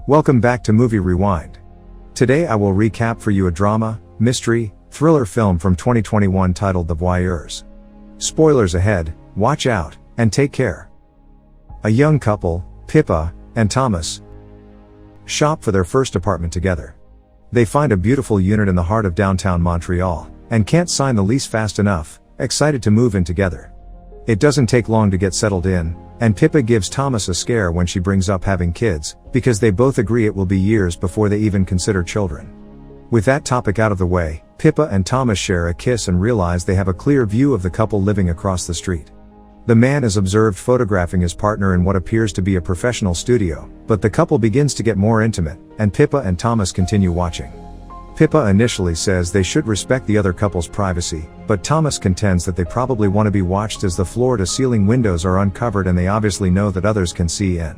Welcome back to Movie Rewind. Today I will recap for you a drama, mystery, thriller film from 2021 titled The Voyeurs. Spoilers ahead, watch out, and take care. A young couple, Pippa and Thomas, shop for their first apartment together. They find a beautiful unit in the heart of downtown Montreal, and can't sign the lease fast enough, excited to move in together. It doesn't take long to get settled in, and Pippa gives Thomas a scare when she brings up having kids, because they both agree it will be years before they even consider children. With that topic out of the way, Pippa and Thomas share a kiss and realize they have a clear view of the couple living across the street. The man is observed photographing his partner in what appears to be a professional studio, but the couple begins to get more intimate, and Pippa and Thomas continue watching. Pippa initially says they should respect the other couple's privacy, but Thomas contends that they probably want to be watched as the floor-to-ceiling windows are uncovered and they obviously know that others can see in.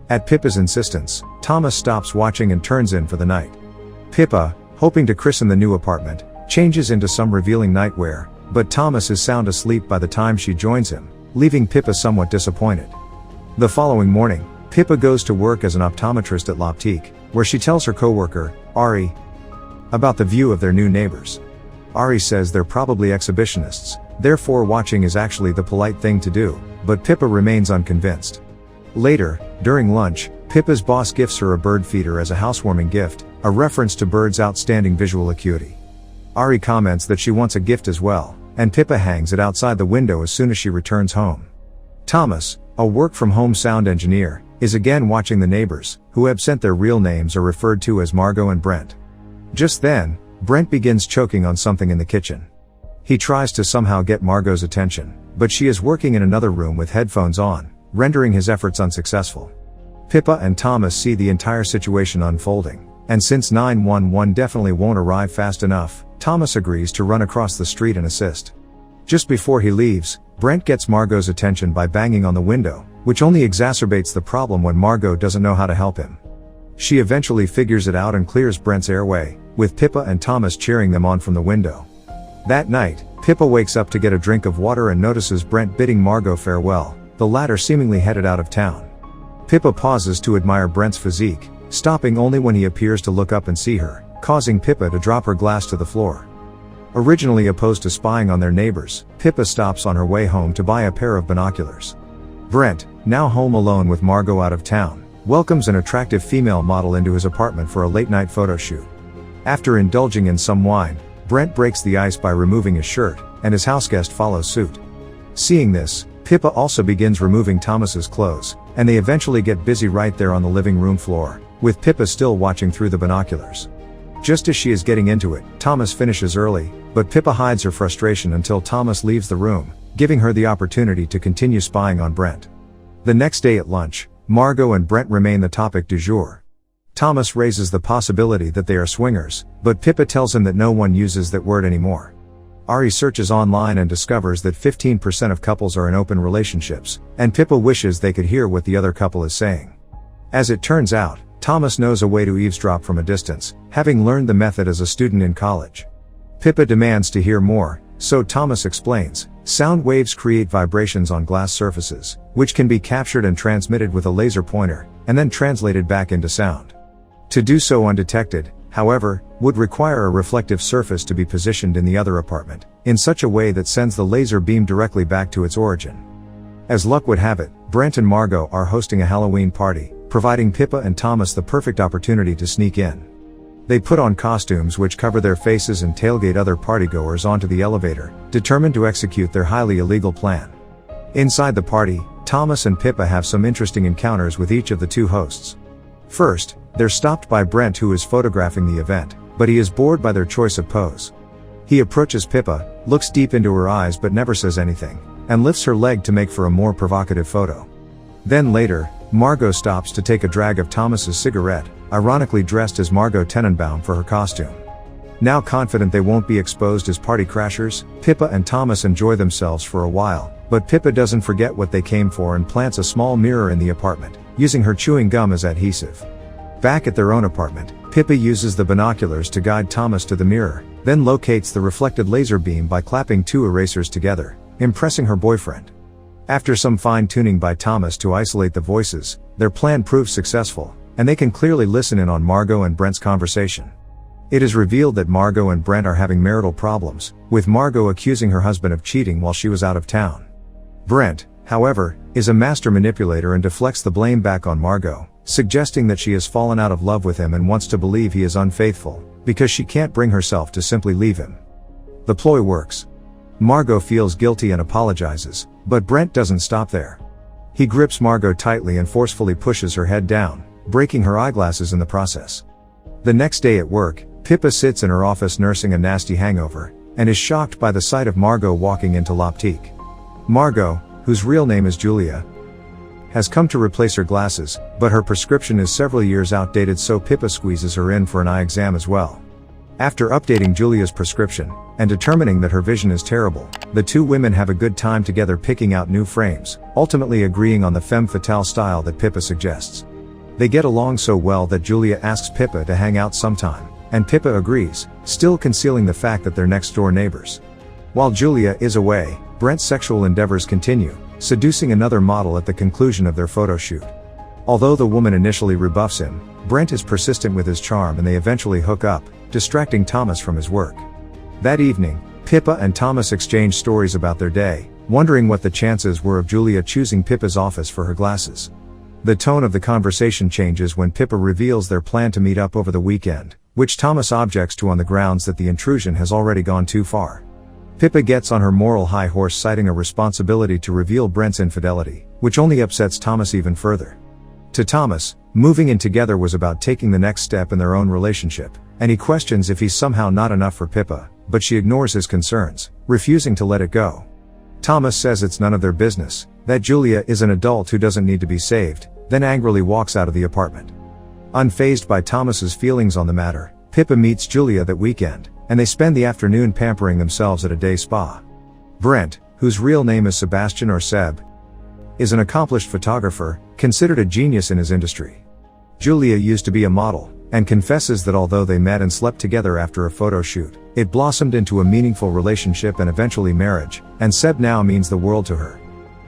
At Pippa's insistence, Thomas stops watching and turns in for the night. Pippa, hoping to christen the new apartment, changes into some revealing nightwear, but Thomas is sound asleep by the time she joins him, leaving Pippa somewhat disappointed. The following morning, Pippa goes to work as an optometrist at l'Optique, where she tells her coworker, Ari, about the view of their new neighbors. Ari says they're probably exhibitionists, therefore watching is actually the polite thing to do, but Pippa remains unconvinced. Later, during lunch, Pippa's boss gifts her a bird feeder as a housewarming gift, a reference to birds' outstanding visual acuity. Ari comments that she wants a gift as well, and Pippa hangs it outside the window as soon as she returns home. Thomas, a work-from-home sound engineer, is again watching the neighbors, who absent their real names are referred to as Margot and Brent. Just then, Brent begins choking on something in the kitchen. He tries to somehow get Margot's attention, but she is working in another room with headphones on, rendering his efforts unsuccessful. Pippa and Thomas see the entire situation unfolding, and since 911 definitely won't arrive fast enough, Thomas agrees to run across the street and assist. Just before he leaves, Brent gets Margot's attention by banging on the window, which only exacerbates the problem when Margot doesn't know how to help him. She eventually figures it out and clears Brent's airway, with Pippa and Thomas cheering them on from the window. That night, Pippa wakes up to get a drink of water and notices Brent bidding Margot farewell, the latter seemingly headed out of town. Pippa pauses to admire Brent's physique, stopping only when he appears to look up and see her, causing Pippa to drop her glass to the floor. Originally opposed to spying on their neighbors, Pippa stops on her way home to buy a pair of binoculars. Brent, now home alone with Margot out of town, welcomes an attractive female model into his apartment for a late-night photo shoot. After indulging in some wine, Brent breaks the ice by removing his shirt, and his houseguest follows suit. Seeing this, Pippa also begins removing Thomas's clothes, and they eventually get busy right there on the living room floor, with Pippa still watching through the binoculars. Just as she is getting into it, Thomas finishes early, but Pippa hides her frustration until Thomas leaves the room, giving her the opportunity to continue spying on Brent. The next day at lunch, Margot and Brent remain the topic du jour. Thomas raises the possibility that they are swingers, but Pippa tells him that no one uses that word anymore. Ari searches online and discovers that 15% of couples are in open relationships, and Pippa wishes they could hear what the other couple is saying. As it turns out, Thomas knows a way to eavesdrop from a distance, having learned the method as a student in college. Pippa demands to hear more, so Thomas explains, sound waves create vibrations on glass surfaces, which can be captured and transmitted with a laser pointer, and then translated back into sound. To do so undetected, however, would require a reflective surface to be positioned in the other apartment, in such a way that sends the laser beam directly back to its origin. As luck would have it, Brent and Margot are hosting a Halloween party, providing Pippa and Thomas the perfect opportunity to sneak in. They put on costumes which cover their faces and tailgate other partygoers onto the elevator, determined to execute their highly illegal plan. Inside the party, Thomas and Pippa have some interesting encounters with each of the two hosts. First, they're stopped by Brent, who is photographing the event, but he is bored by their choice of pose. He approaches Pippa, looks deep into her eyes but never says anything, and lifts her leg to make for a more provocative photo. Then later, Margot stops to take a drag of Thomas's cigarette, ironically dressed as Margot Tenenbaum for her costume. Now confident they won't be exposed as party crashers, Pippa and Thomas enjoy themselves for a while, but Pippa doesn't forget what they came for and plants a small mirror in the apartment, using her chewing gum as adhesive. Back at their own apartment, Pippa uses the binoculars to guide Thomas to the mirror, then locates the reflected laser beam by clapping two erasers together, impressing her boyfriend. After some fine-tuning by Thomas to isolate the voices, their plan proves successful, and they can clearly listen in on Margot and Brent's conversation. It is revealed that Margot and Brent are having marital problems, with Margot accusing her husband of cheating while she was out of town. Brent, however, is a master manipulator and deflects the blame back on Margot, suggesting that she has fallen out of love with him and wants to believe he is unfaithful, because she can't bring herself to simply leave him. The ploy works. Margot feels guilty and apologizes, but Brent doesn't stop there. He grips Margot tightly and forcefully pushes her head down, breaking her eyeglasses in the process. The next day at work, Pippa sits in her office nursing a nasty hangover, and is shocked by the sight of Margot walking into l'optique. Margot, whose real name is Julia, has come to replace her glasses, but her prescription is several years outdated, so Pippa squeezes her in for an eye exam as well. After updating Julia's prescription, and determining that her vision is terrible, the two women have a good time together picking out new frames, ultimately agreeing on the femme fatale style that Pippa suggests. They get along so well that Julia asks Pippa to hang out sometime, and Pippa agrees, still concealing the fact that they're next-door neighbors. While Julia is away, Brent's sexual endeavors continue, seducing another model at the conclusion of their photo shoot. Although the woman initially rebuffs him, Brent is persistent with his charm and they eventually hook up, distracting Thomas from his work. That evening, Pippa and Thomas exchange stories about their day, wondering what the chances were of Julia choosing Pippa's office for her glasses. The tone of the conversation changes when Pippa reveals their plan to meet up over the weekend, which Thomas objects to on the grounds that the intrusion has already gone too far. Pippa gets on her moral high horse, citing a responsibility to reveal Brent's infidelity, which only upsets Thomas even further. To Thomas, moving in together was about taking the next step in their own relationship, and he questions if he's somehow not enough for Pippa, but she ignores his concerns, refusing to let it go. Thomas says it's none of their business, that Julia is an adult who doesn't need to be saved, then angrily walks out of the apartment. Unfazed by Thomas's feelings on the matter, Pippa meets Julia that weekend, and they spend the afternoon pampering themselves at a day spa. Brent, whose real name is Sebastian or Seb, is an accomplished photographer, considered a genius in his industry. Julia used to be a model, and confesses that although they met and slept together after a photo shoot, it blossomed into a meaningful relationship and eventually marriage, and Seb now means the world to her.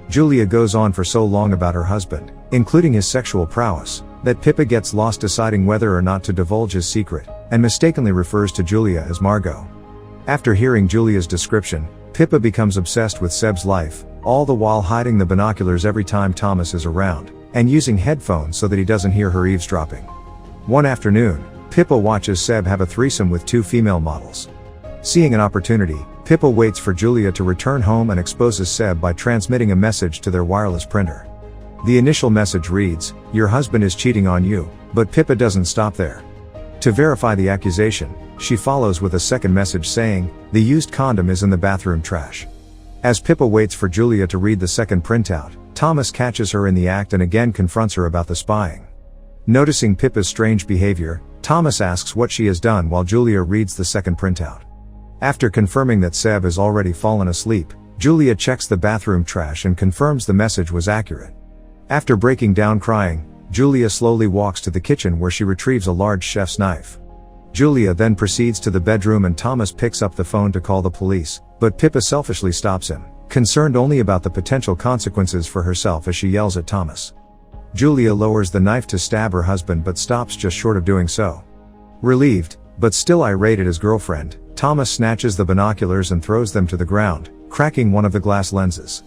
Julia goes on for so long about her husband, including his sexual prowess, that Pippa gets lost deciding whether or not to divulge his secret, and mistakenly refers to Julia as Margot. After hearing Julia's description, Pippa becomes obsessed with Seb's life, all the while hiding the binoculars every time Thomas is around, and using headphones so that he doesn't hear her eavesdropping. One afternoon, Pippa watches Seb have a threesome with two female models. Seeing an opportunity, Pippa waits for Julia to return home and exposes Seb by transmitting a message to their wireless printer. The initial message reads, "Your husband is cheating on you," but Pippa doesn't stop there. To verify the accusation, she follows with a second message saying, "The used condom is in the bathroom trash." As Pippa waits for Julia to read the second printout, Thomas catches her in the act and again confronts her about the spying. Noticing Pippa's strange behavior, Thomas asks what she has done while Julia reads the second printout. After confirming that Seb has already fallen asleep, Julia checks the bathroom trash and confirms the message was accurate. After breaking down crying, Julia slowly walks to the kitchen where she retrieves a large chef's knife. Julia then proceeds to the bedroom and Thomas picks up the phone to call the police, but Pippa selfishly stops him, concerned only about the potential consequences for herself as she yells at Thomas. Julia lowers the knife to stab her husband but stops just short of doing so. Relieved, but still irate at his girlfriend, Thomas snatches the binoculars and throws them to the ground, cracking one of the glass lenses.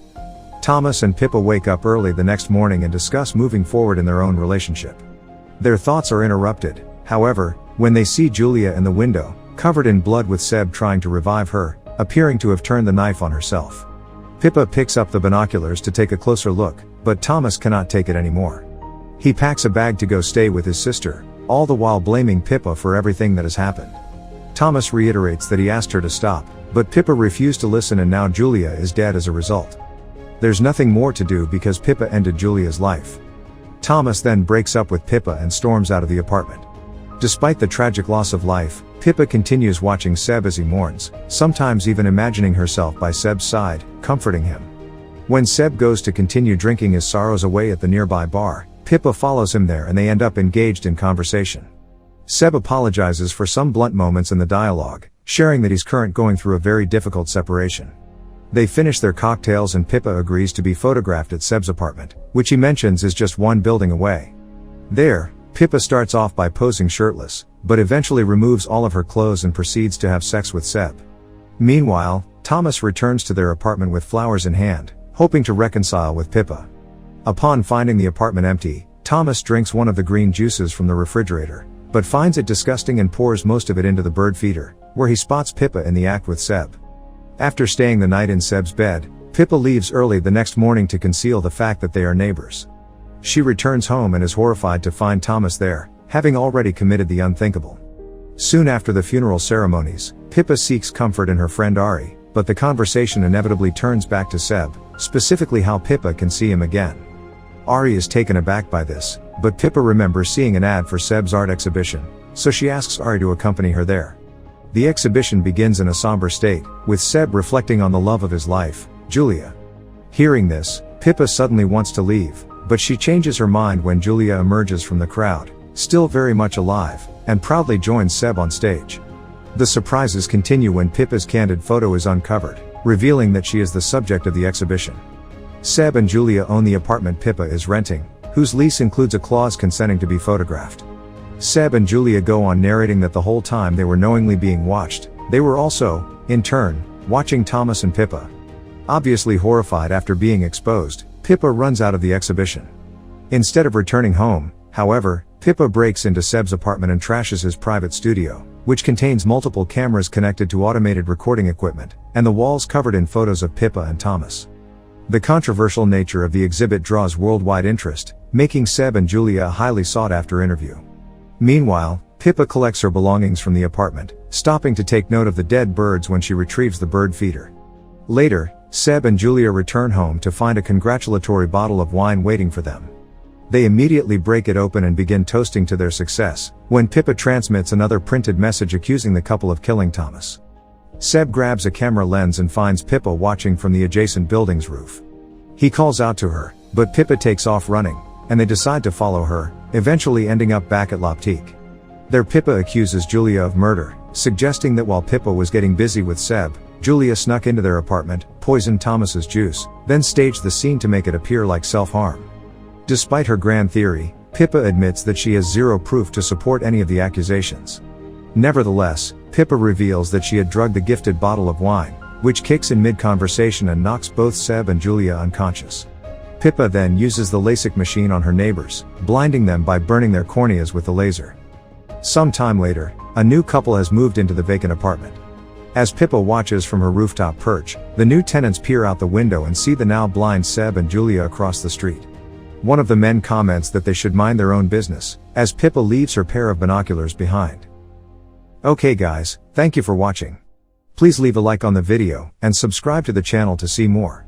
Thomas and Pippa wake up early the next morning and discuss moving forward in their own relationship. Their thoughts are interrupted, however, when they see Julia in the window, covered in blood with Seb trying to revive her, appearing to have turned the knife on herself. Pippa picks up the binoculars to take a closer look, but Thomas cannot take it anymore. He packs a bag to go stay with his sister, all the while blaming Pippa for everything that has happened. Thomas reiterates that he asked her to stop, but Pippa refused to listen and now Julia is dead as a result. There's nothing more to do because Pippa ended Julia's life. Thomas then breaks up with Pippa and storms out of the apartment. Despite the tragic loss of life, Pippa continues watching Seb as he mourns, sometimes even imagining herself by Seb's side, comforting him. When Seb goes to continue drinking his sorrows away at the nearby bar, Pippa follows him there and they end up engaged in conversation. Seb apologizes for some blunt moments in the dialogue, sharing that he's currently going through a very difficult separation. They finish their cocktails and Pippa agrees to be photographed at Seb's apartment, which he mentions is just one building away. There, Pippa starts off by posing shirtless, but eventually removes all of her clothes and proceeds to have sex with Seb. Meanwhile, Thomas returns to their apartment with flowers in hand, hoping to reconcile with Pippa. Upon finding the apartment empty, Thomas drinks one of the green juices from the refrigerator, but finds it disgusting and pours most of it into the bird feeder, where he spots Pippa in the act with Seb. After staying the night in Seb's bed, Pippa leaves early the next morning to conceal the fact that they are neighbors. She returns home and is horrified to find Thomas there, having already committed the unthinkable. Soon after the funeral ceremonies, Pippa seeks comfort in her friend Ari, but the conversation inevitably turns back to Seb, specifically how Pippa can see him again. Ari is taken aback by this, but Pippa remembers seeing an ad for Seb's art exhibition, so she asks Ari to accompany her there. The exhibition begins in a somber state, with Seb reflecting on the love of his life, Julia. Hearing this, Pippa suddenly wants to leave, but she changes her mind when Julia emerges from the crowd, still very much alive, and proudly joins Seb on stage. The surprises continue when Pippa's candid photo is uncovered, revealing that she is the subject of the exhibition. Seb and Julia own the apartment Pippa is renting, whose lease includes a clause consenting to be photographed. Seb and Julia go on narrating that the whole time they were knowingly being watched, they were also, in turn, watching Thomas and Pippa. Obviously horrified after being exposed, Pippa runs out of the exhibition. Instead of returning home, however, Pippa breaks into Seb's apartment and trashes his private studio, which contains multiple cameras connected to automated recording equipment, and the walls covered in photos of Pippa and Thomas. The controversial nature of the exhibit draws worldwide interest, making Seb and Julia a highly sought-after interview. Meanwhile, Pippa collects her belongings from the apartment, stopping to take note of the dead birds when she retrieves the bird feeder. Later, Seb and Julia return home to find a congratulatory bottle of wine waiting for them. They immediately break it open and begin toasting to their success, when Pippa transmits another printed message accusing the couple of killing Thomas. Seb grabs a camera lens and finds Pippa watching from the adjacent building's roof. He calls out to her, but Pippa takes off running, and they decide to follow her, eventually ending up back at L'Optique. There Pippa accuses Julia of murder, suggesting that while Pippa was getting busy with Seb, Julia snuck into their apartment, poisoned Thomas's juice, then staged the scene to make it appear like self-harm. Despite her grand theory, Pippa admits that she has zero proof to support any of the accusations. Nevertheless, Pippa reveals that she had drugged the gifted bottle of wine, which kicks in mid-conversation and knocks both Seb and Julia unconscious. Pippa then uses the LASIK machine on her neighbors, blinding them by burning their corneas with the laser. Some time later, a new couple has moved into the vacant apartment. As Pippa watches from her rooftop perch, the new tenants peer out the window and see the now blind Seb and Julia across the street. One of the men comments that they should mind their own business, as Pippa leaves her pair of binoculars behind. Okay guys, thank you for watching. Please leave a like on the video, and subscribe to the channel to see more.